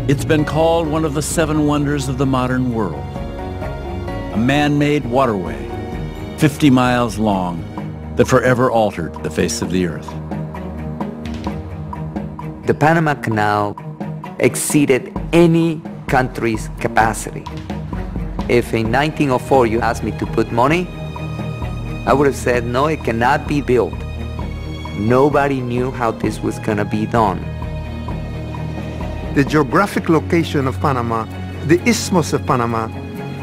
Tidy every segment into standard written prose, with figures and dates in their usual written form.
It's been called one of the 7 wonders of the modern world. A man-made waterway, 50 miles long, that forever altered the face of the earth. The Panama Canal exceeded any country's capacity. If in 1904 you asked me to put money, I would have said, no, it cannot be built. Nobody knew how this was going to be done. The geographic location of Panama, the Isthmus of Panama,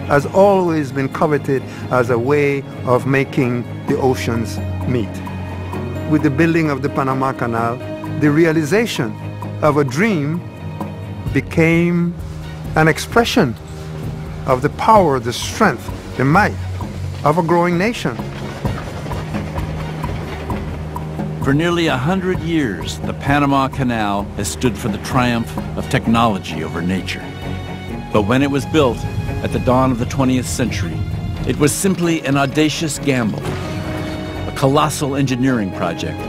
has always been coveted as a way of making the oceans meet. With the building of the Panama Canal, the realization of a dream became an expression of the power, the strength, the might of a growing nation. For nearly 100 years, the Panama Canal has stood for the triumph of technology over nature. But when it was built at the dawn of the 20th century, it was simply an audacious gamble, a colossal engineering project,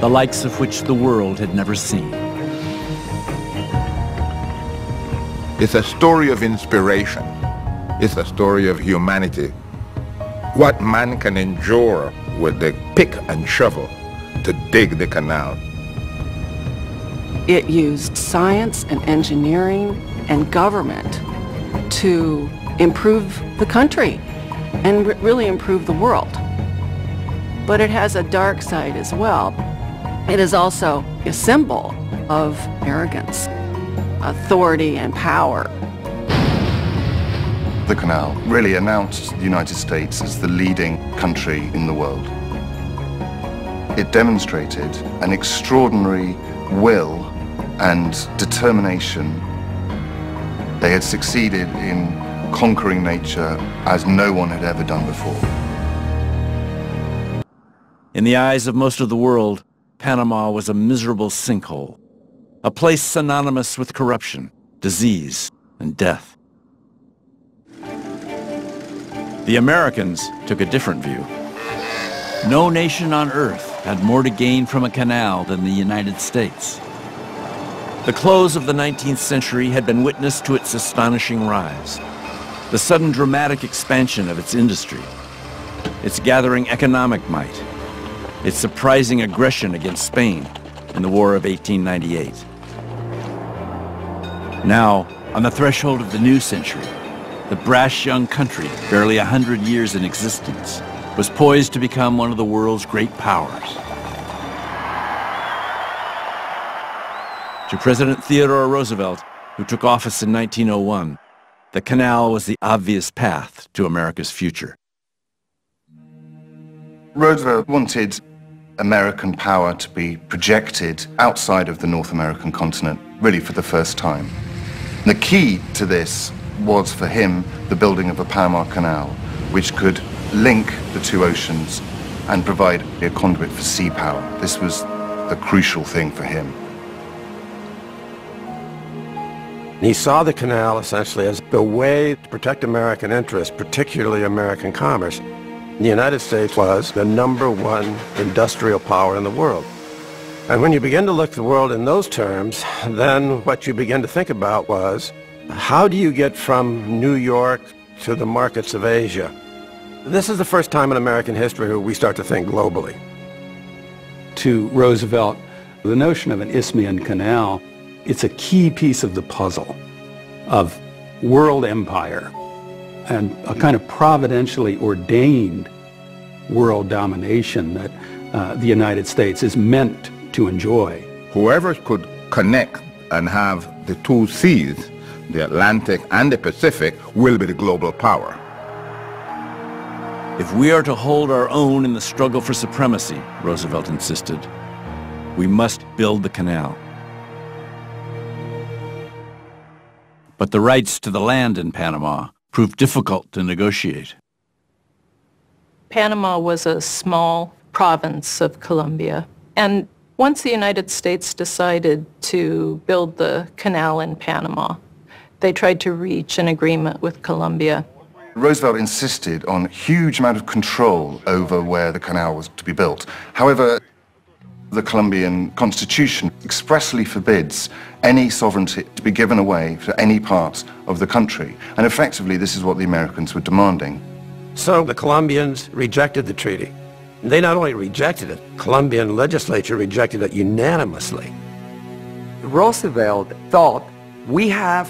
the likes of which the world had never seen. It's a story of inspiration. It's a story of humanity. What man can endure with the pick and shovel to dig the canal. It used science and engineering and government to improve the country and really improve the world. But it has a dark side as well. It is also a symbol of arrogance, authority, and power. The canal really announced the United States as the leading country in the world. It demonstrated an extraordinary will and determination. They had succeeded in conquering nature as no one had ever done before. In the eyes of most of the world, Panama was a miserable sinkhole, a place synonymous with corruption, disease, and death. The Americans took a different view. No nation on earth had more to gain from a canal than the United States. The close of the 19th century had been witness to its astonishing rise, the sudden dramatic expansion of its industry, its gathering economic might, its surprising aggression against Spain in the War of 1898. Now, on the threshold of the new century, the brash young country, barely 100 years in existence, was poised to become one of the world's great powers. To President Theodore Roosevelt, who took office in 1901, the canal was the obvious path to America's future. Roosevelt wanted American power to be projected outside of the North American continent, really for the first time. The key to this was, for him, the building of a Panama Canal, which could link the two oceans and provide a conduit for sea power. This was the crucial thing for him. He saw the canal essentially as the way to protect American interests, particularly American commerce. The United States was the #1 industrial power in the world. And when you begin to look at the world in those terms, then what you begin to think about was, how do you get from New York to the markets of Asia? This is the first time in American history where we start to think globally. To Roosevelt, the notion of an Isthmian canal, it's a key piece of the puzzle of world empire and a kind of providentially ordained world domination that the United States is meant to enjoy. Whoever could connect and have the two seas, the Atlantic and the Pacific, will be the global power. If we are to hold our own in the struggle for supremacy, Roosevelt insisted, we must build the canal. But the rights to the land in Panama proved difficult to negotiate. Panama was a small province of Colombia, and once the United States decided to build the canal in Panama, they tried to reach an agreement with Colombia. Roosevelt insisted on a huge amount of control over where the canal was to be built. However, The Colombian constitution expressly forbids any sovereignty to be given away to any part of the country. And effectively, this is what the Americans were demanding. So the Colombians rejected the treaty. They not only rejected it, Colombian legislature rejected it unanimously. Roosevelt thought, we have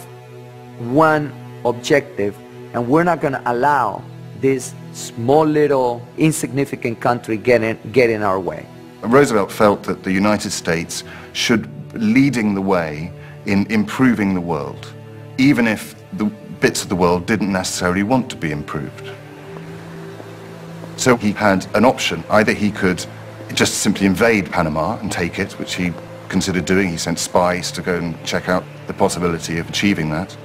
one objective, and we're not going to allow this small little insignificant country get in our way. Roosevelt felt that the United States should be leading the way in improving the world, even if the bits of the world didn't necessarily want to be improved. So he had an option. Either he could just simply invade Panama and take it, which he considered doing. He sent spies to go and check out the possibility of achieving that.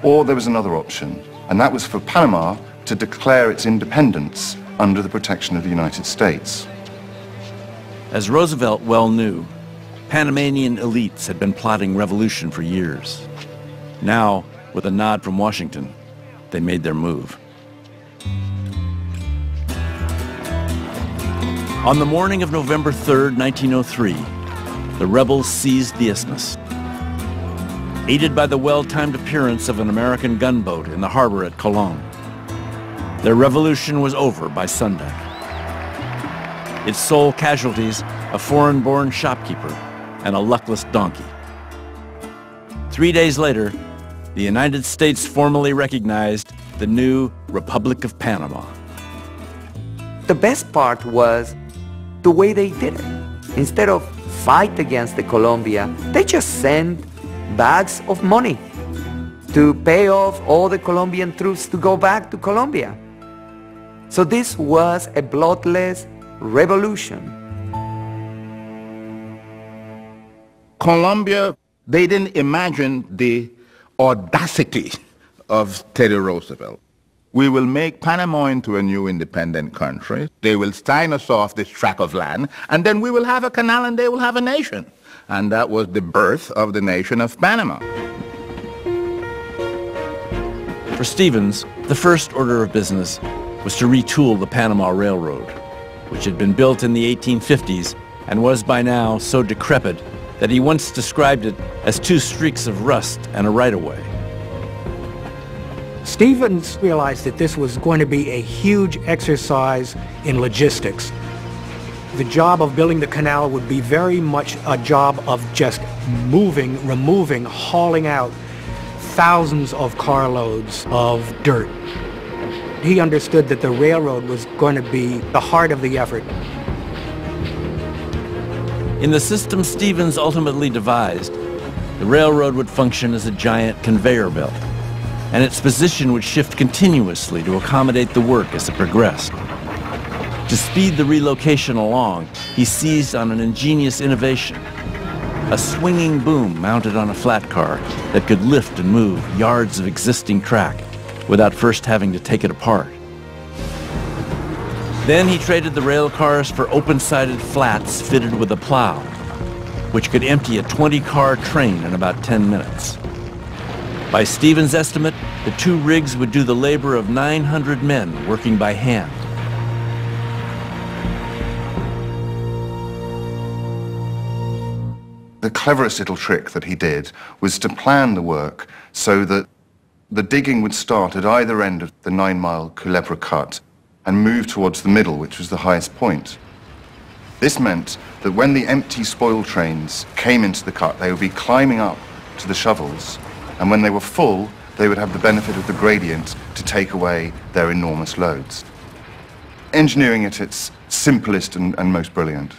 Or there was another option, and that was for Panama to declare its independence under the protection of the United States. As Roosevelt well knew, Panamanian elites had been plotting revolution for years. Now, with a nod from Washington, they made their move. On the morning of November 3rd, 1903, the rebels seized the isthmus. Aided by the well-timed appearance of an American gunboat in the harbor at Colon, their revolution was over by sundown. Its sole casualties, a foreign-born shopkeeper and a luckless donkey. 3 days later, the United States formally recognized the new Republic of Panama. The best part was the way they did it. Instead of fight against the Colombia, they just sent bags of money to pay off all the Colombian troops to go back to Colombia. So this was a bloodless revolution. Colombia, they didn't imagine the audacity of Teddy Roosevelt. We will make Panama into a new independent country. They will sign us off this tract of land, and then we will have a canal and they will have a nation. And that was the birth of the nation of Panama. For Stevens, the first order of business was to retool the Panama Railroad, which had been built in the 1850s and was by now so decrepit that he once described it as two streaks of rust and a right-of-way. Stevens realized that this was going to be a huge exercise in logistics. The job of building the canal would be very much a job of just moving, removing, hauling out thousands of carloads of dirt. He understood that the railroad was going to be the heart of the effort. In the system Stevens ultimately devised, the railroad would function as a giant conveyor belt, and its position would shift continuously to accommodate the work as it progressed. To speed the relocation along, he seized on an ingenious innovation, a swinging boom mounted on a flat car that could lift and move yards of existing track without first having to take it apart. Then he traded the rail cars for open-sided flats fitted with a plow, which could empty a 20-car train in about 10 minutes. By Stevens' estimate, the two rigs would do the labor of 900 men working by hand. The cleverest little trick that he did was to plan the work so that the digging would start at either end of the 9-mile Culebra cut and move towards the middle, which was the highest point. This meant that when the empty spoil trains came into the cut, they would be climbing up to the shovels, and when they were full, they would have the benefit of the gradient to take away their enormous loads. Engineering at its simplest and most brilliant.